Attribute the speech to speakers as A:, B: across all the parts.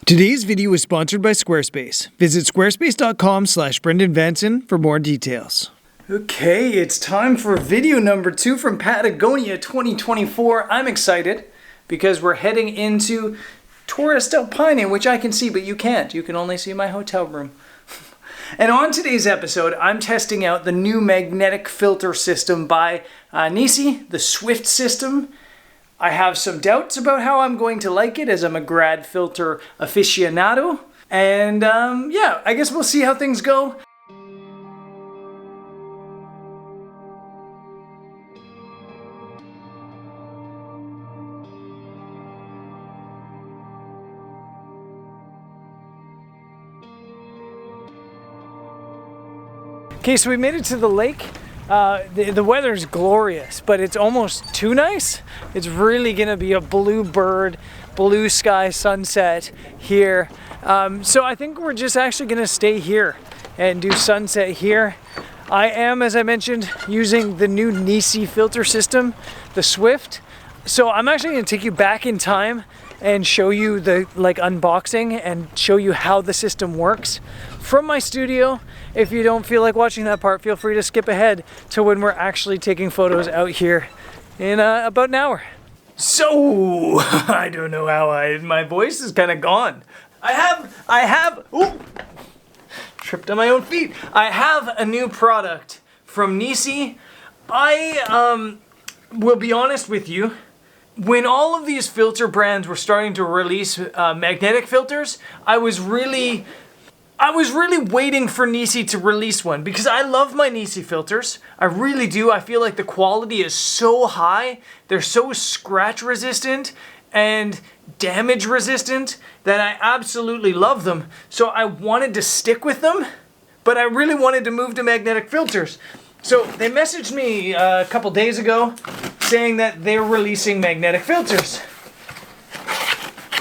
A: Today's video is sponsored by Squarespace. Visit squarespace.com/BrendanVanson for more details. Okay, it's time for video number 2 from Patagonia 2024. I'm excited because we're heading into Torres Paine, which I can see, but you can't. You can only see my hotel room. And on today's episode, I'm testing out the new magnetic filter system by Nisi, the Swift System. I have some doubts about how I'm going to like it as I'm a grad filter aficionado. And yeah, I guess we'll see how things go. Okay, so we made it to the lake. The weather's glorious, but it's almost too nice. It's really gonna be a blue bird, blue sky sunset here. So I think we're just actually gonna stay here and do sunset here. I am, as I mentioned, using the new Nisi filter system, the Swift. So I'm actually gonna take you back in time and show you the unboxing and show you how the system works from my studio. If you don't feel like watching that part, feel free to skip ahead to when we're actually taking photos out here in about an hour. So, I don't know how my voice is kind of gone. I have, ooh, tripped on my own feet. I have a new product from Nisi. I will be honest with you. When all of these filter brands were starting to release magnetic filters, I was really waiting for Nisi to release one because I love my Nisi filters. I really do. I feel like the quality is so high. They're so scratch resistant and damage resistant that I absolutely love them. So I wanted to stick with them, but I really wanted to move to magnetic filters. So they messaged me a couple days ago saying that they're releasing magnetic filters.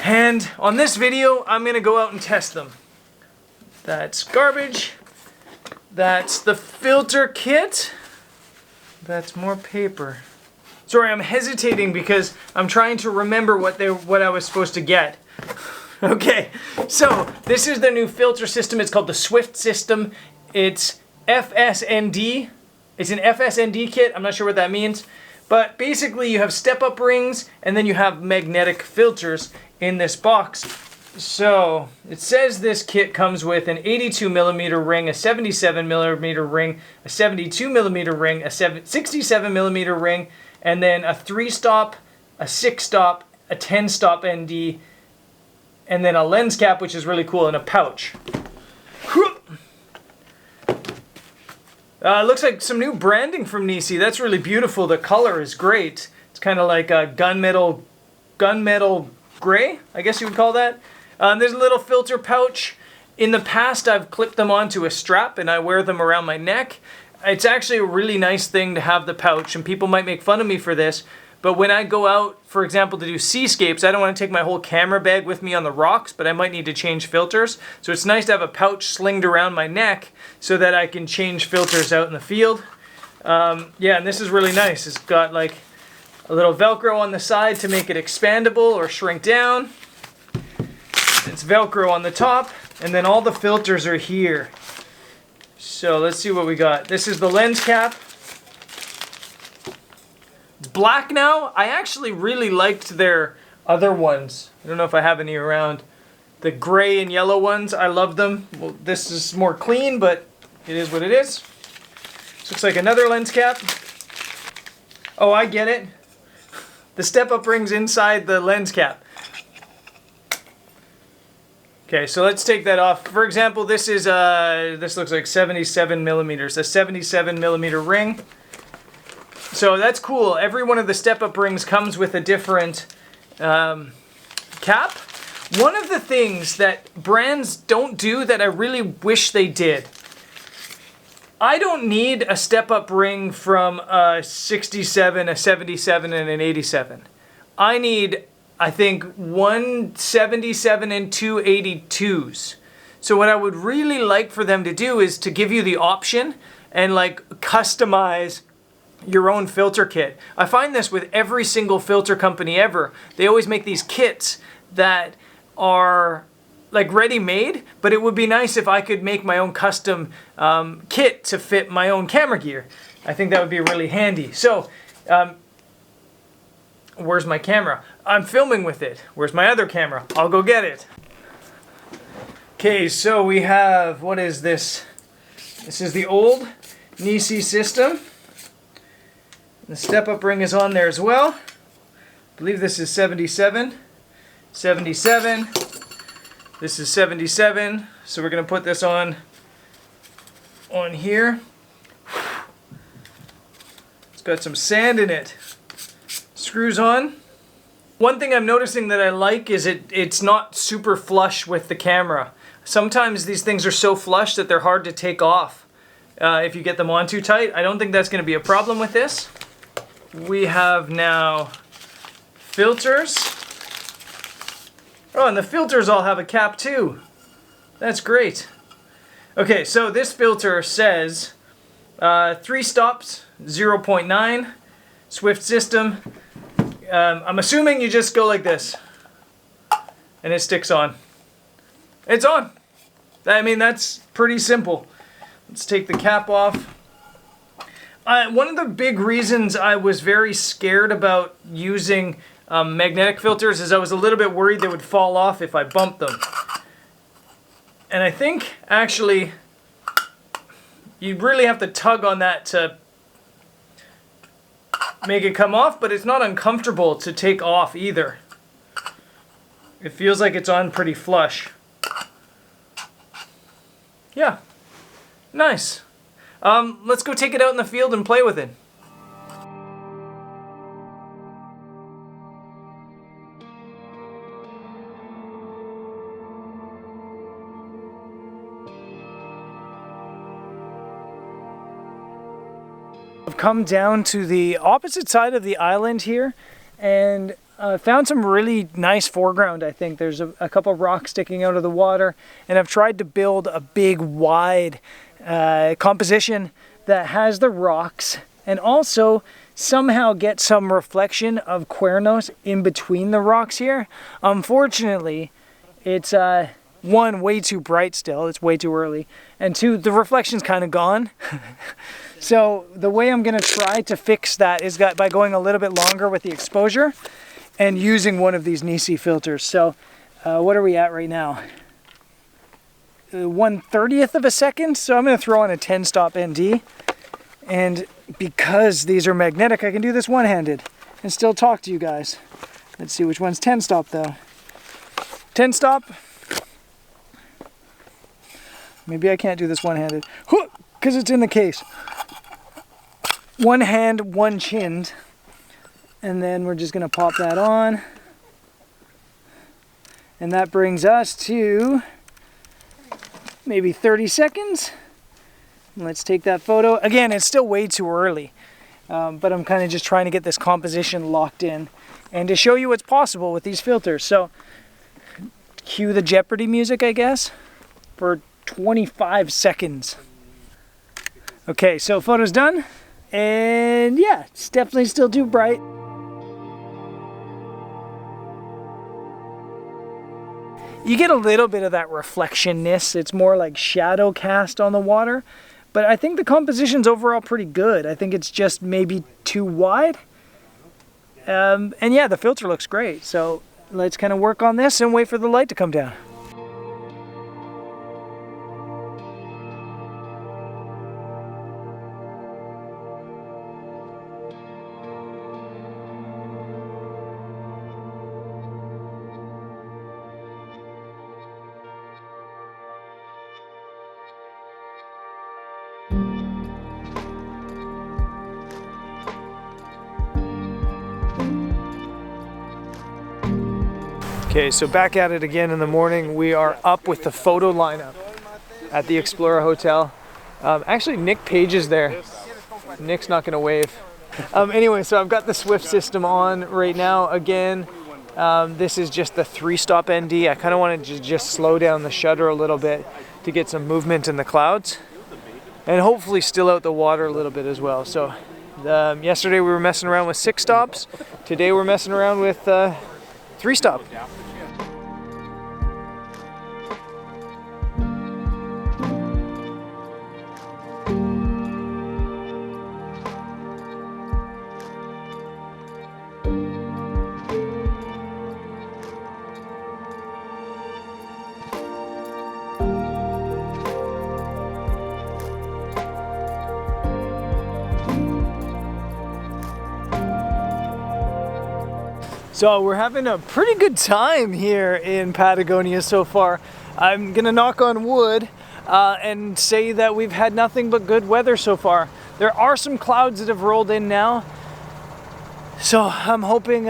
A: And on this video, I'm gonna go out and test them. That's garbage. That's the filter kit. That's more paper. Sorry, I'm hesitating because I'm trying to remember what I was supposed to get. Okay, so this is the new filter system. It's called the Swift System. It's FSND. It's an FSND kit. I'm not sure what that means. But basically you have step-up rings and then you have magnetic filters in this box. So it says this kit comes with an 82mm ring, a 77mm ring, a 72mm ring, a 67mm ring, and then a 3-stop, a 6-stop, a 10-stop ND, and then a lens cap, which is really cool, and a pouch. Looks like some new branding from Nisi. That's really beautiful. The color is great. It's kind of like a gunmetal gray, I guess you would call that. There's a little filter pouch. In the past, I've clipped them onto a strap and I wear them around my neck. It's actually a really nice thing to have the pouch, and people might make fun of me for this, but when I go out, for example, to do seascapes, I don't want to take my whole camera bag with me on the rocks, but I might need to change filters. So it's nice to have a pouch slinged around my neck so that I can change filters out in the field. Yeah, and this is really nice. It's got like a little Velcro on the side to make it expandable or shrink down. It's Velcro on the top, and then all the filters are here. So let's see what we got. This is the lens cap. It's black now. I actually really liked their other ones. I don't know if I have any around. The gray and yellow ones, I love them. Well, this is more clean, but it is what it is. This looks like another lens cap. Oh, I get it. The step-up ring's inside the lens cap. Okay, so let's take that off. For example, this is this looks like 77mm, a 77mm ring. So that's cool. Every one of the step-up rings comes with a different cap. One of the things that brands don't do that I really wish they did. I don't need a step-up ring from a 67, a 77, and an 87. I need, I think, 177 and 282s. So what I would really like for them to do is to give you the option and like customize your own filter kit. I find this with every single filter company ever. They always make these kits that are like ready-made, but it would be nice if I could make my own custom kit to fit my own camera gear. I think that would be really handy. So, where's my camera? I'm filming with it. Where's my other camera? I'll go get it. Okay, so we have, what is this? This is the old Nisi system. The step-up ring is on there as well. I believe this is 77. 77. This is 77. So we're going to put this on here. It's got some sand in it. Screws on. One thing I'm noticing that I like is it's not super flush with the camera. Sometimes these things are so flush that they're hard to take off if you get them on too tight. I don't think that's going to be a problem with this. We have now filters. Oh, and the filters all have a cap too. That's great. Okay, so this filter says 3 stops, 0.9, Swift system. I'm assuming you just go like this and it sticks on. It's on. I mean, that's pretty simple. Let's take the cap off. One of the big reasons I was very scared about using magnetic filters is I was a little bit worried they would fall off if I bumped them. And I think, actually, you really have to tug on that to make it come off, but it's not uncomfortable to take off either. It feels like it's on pretty flush. Yeah, nice. Let's go take it out in the field and play with it. I've come down to the opposite side of the island here and found some really nice foreground. I think there's a couple rocks sticking out of the water, and I've tried to build a big wide composition that has the rocks and also somehow get some reflection of Cuernos in between the rocks here. Unfortunately, it's one, way too bright still, it's way too early, and two, the reflection's kind of gone. So the way I'm going to try to fix that is by going a little bit longer with the exposure and using one of these Nisi filters. So what are we at right now? 1/30th of a second. So I'm going to throw on a 10-stop ND. And because these are magnetic, I can do this one-handed and still talk to you guys. Let's see which one's 10-stop though. 10-stop. Maybe I can't do this one-handed because it's in the case. One hand, one chinned. And then we're just going to pop that on. And that brings us to maybe 30 seconds. Let's take that photo. Again, it's still way too early, but I'm kind of just trying to get this composition locked in and to show you what's possible with these filters. So cue the Jeopardy music, I guess, for 25 seconds. Okay, so photo's done. And yeah, it's definitely still too bright. You get a little bit of that reflection-ness. It's more like shadow cast on the water. But I think the composition's overall pretty good. I think it's just maybe too wide. And yeah, the filter looks great. So let's kind of work on this and wait for the light to come down. Okay, so back at it again in the morning. We are up with the photo lineup at the Explorer Hotel. Actually, Nick Page is there. Nick's not gonna wave. Anyway, so I've got the Swift system on right now again. This is just the 3-stop ND. I kind of wanted to just slow down the shutter a little bit to get some movement in the clouds and hopefully still out the water a little bit as well. So yesterday we were messing around with 6 stops. Today we're messing around with 3-stop. So we're having a pretty good time here in Patagonia so far. I'm gonna knock on wood and say that we've had nothing but good weather so far. There are some clouds that have rolled in now, so I'm hoping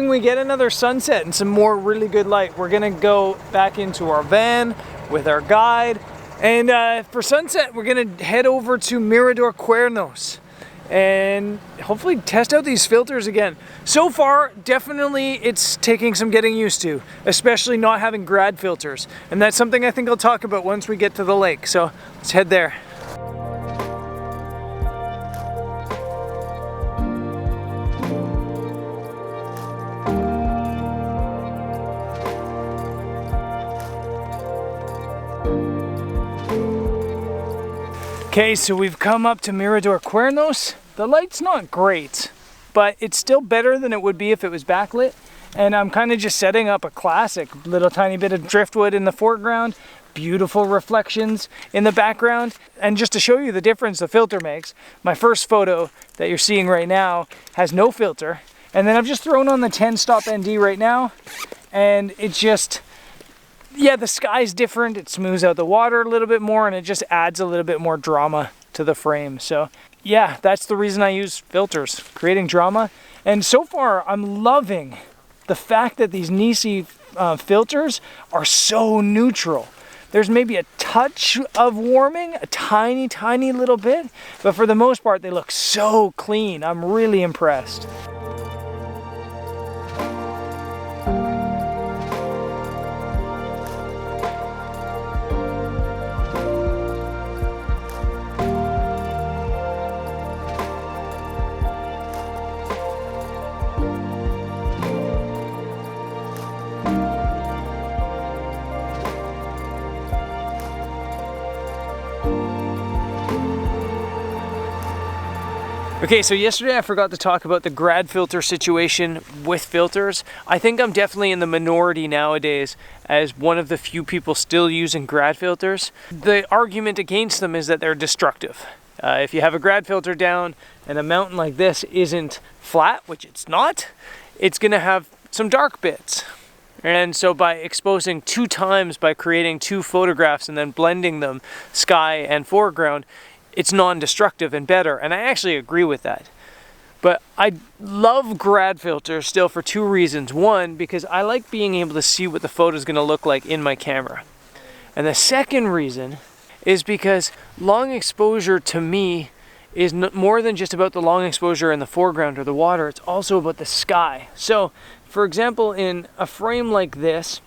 A: we get another sunset and some more really good light. We're gonna go back into our van with our guide, and for sunset we're gonna head over to Mirador Cuernos and hopefully test out these filters again. So far, definitely it's taking some getting used to, especially not having grad filters. And that's something I think I'll talk about once we get to the lake. So let's head there. Okay, so we've come up to Mirador Cuernos. The light's not great, but it's still better than it would be if it was backlit. And I'm kind of just setting up a classic little tiny bit of driftwood in the foreground, beautiful reflections in the background. And just to show you the difference the filter makes, my first photo that you're seeing right now has no filter. And then I've just thrown on the 10-stop ND right now, and it just, yeah, the sky's different. It smooths out the water a little bit more, and it just adds a little bit more drama to the frame. So yeah, that's the reason I use filters, creating drama. And so far, I'm loving the fact that these Nisi filters are so neutral. There's maybe a touch of warming, a tiny, tiny little bit, but for the most part, they look so clean. I'm really impressed. Okay, so yesterday I forgot to talk about the grad filter situation with filters. I think I'm definitely in the minority nowadays as one of the few people still using grad filters. The argument against them is that they're destructive. If you have a grad filter down and a mountain like this isn't flat, which it's not, it's gonna have some dark bits. And so by exposing 2 times, by creating 2 photographs and then blending them, sky and foreground, it's non-destructive and better, and I actually agree with that. But I love grad filters still for 2 reasons. One, because I like being able to see what the photo is going to look like in my camera. And the second reason is because long exposure to me is more than just about the long exposure in the foreground or the water, it's also about the sky. So, for example, in a frame like this,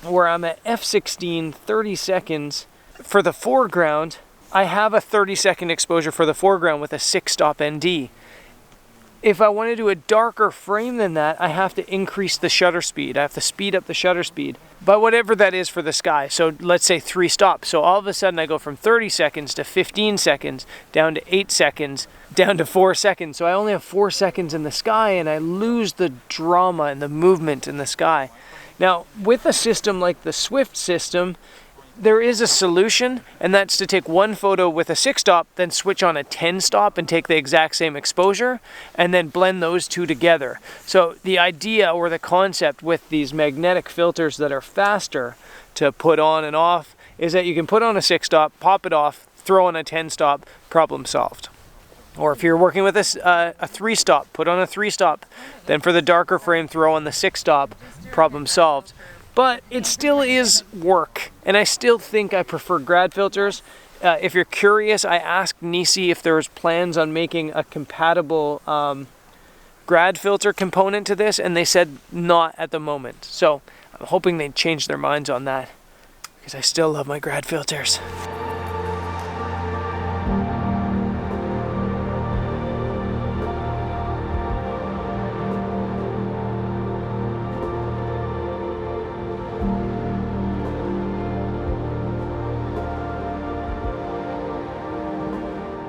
A: where I'm at f16, 30 seconds, for the foreground, I have a 30-second exposure for the foreground with a 6-stop ND. If I want to do a darker frame than that, I have to increase the shutter speed. I have to speed up the shutter speed, but whatever that is for the sky. So let's say 3 stops. So all of a sudden I go from 30 seconds to 15 seconds, down to 8 seconds, down to 4 seconds. So I only have 4 seconds in the sky, and I lose the drama and the movement in the sky. Now, with a system like the Swift system, there is a solution, and that's to take one photo with a 6-stop, then switch on a 10-stop and take the exact same exposure, and then blend those 2 together. So the idea or the concept with these magnetic filters that are faster to put on and off is that you can put on a 6-stop, pop it off, throw on a 10-stop, problem solved. Or if you're working with a 3-stop, put on a 3-stop, then for the darker frame, throw on the 6-stop, problem solved. But it still is work, and I still think I prefer grad filters. If you're curious, I asked Nisi if there was plans on making a compatible grad filter component to this, and they said not at the moment. So I'm hoping they change their minds on that, because I still love my grad filters.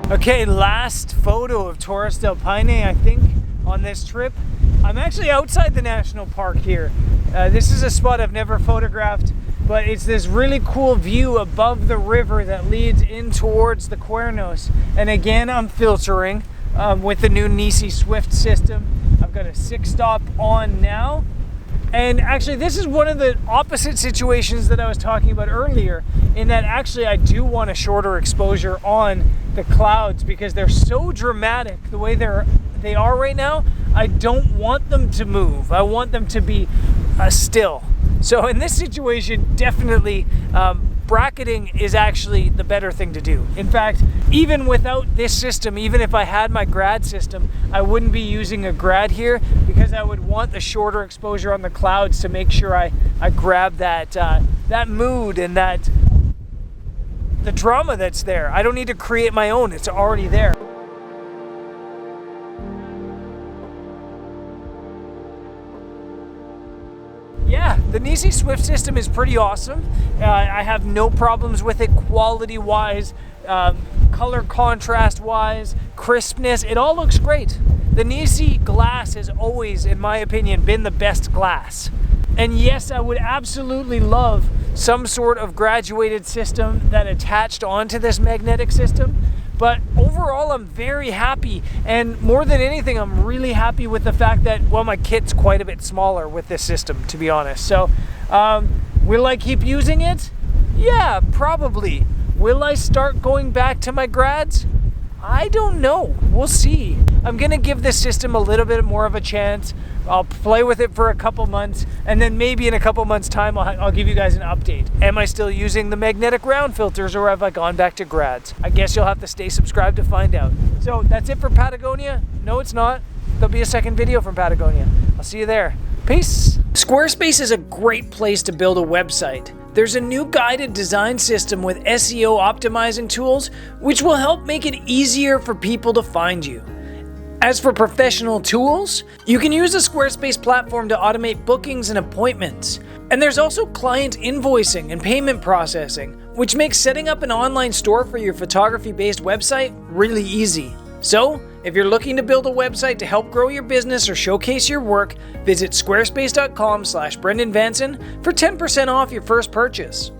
A: Okay, last photo of Torres del Paine, I think, on this trip. I'm actually outside the national park here. This is a spot I've never photographed, but it's this really cool view above the river that leads in towards the Cuernos. And again, I'm filtering with the new Nisi Swift system. I've got a 6-stop on now. And actually, this is one of the opposite situations that I was talking about earlier, in that actually I do want a shorter exposure on the clouds because they're so dramatic the way they are right now. I don't want them to move. I want them to be still. So in this situation, definitely bracketing is actually the better thing to do. In fact, even without this system, even if I had my grad system, I wouldn't be using a grad here because I would want the shorter exposure on the clouds to make sure I grab that that mood and the drama that's there. I don't need to create my own, it's already there. Yeah, the Nisi Swift system is pretty awesome. I have no problems with it quality-wise, color contrast-wise, crispness. It all looks great. The Nisi glass has always, in my opinion, been the best glass. And yes, I would absolutely love some sort of graduated system that attached onto this magnetic system. But overall, I'm very happy, and more than anything, I'm really happy with the fact that, well, my kit's quite a bit smaller with this system, to be honest. So, will I keep using it? Yeah, probably. Will I start going back to my grads? I don't know. We'll see. I'm gonna give this system a little bit more of a chance. I'll play with it for a couple months, and then maybe in a couple months' time, I'll give you guys an update. Am I still using the magnetic round filters, or have I gone back to grads? I guess you'll have to stay subscribed to find out. So that's it for Patagonia. No, it's not. There'll be a second video from Patagonia. I'll see you there. Peace. Squarespace is a great place to build a website. There's a new guided design system with SEO optimizing tools, which will help make it easier for people to find you. As for professional tools, you can use the Squarespace platform to automate bookings and appointments. And there's also client invoicing and payment processing, which makes setting up an online store for your photography-based website really easy. So, if you're looking to build a website to help grow your business or showcase your work, visit squarespace.com/BrendanVanson for 10% off your first purchase.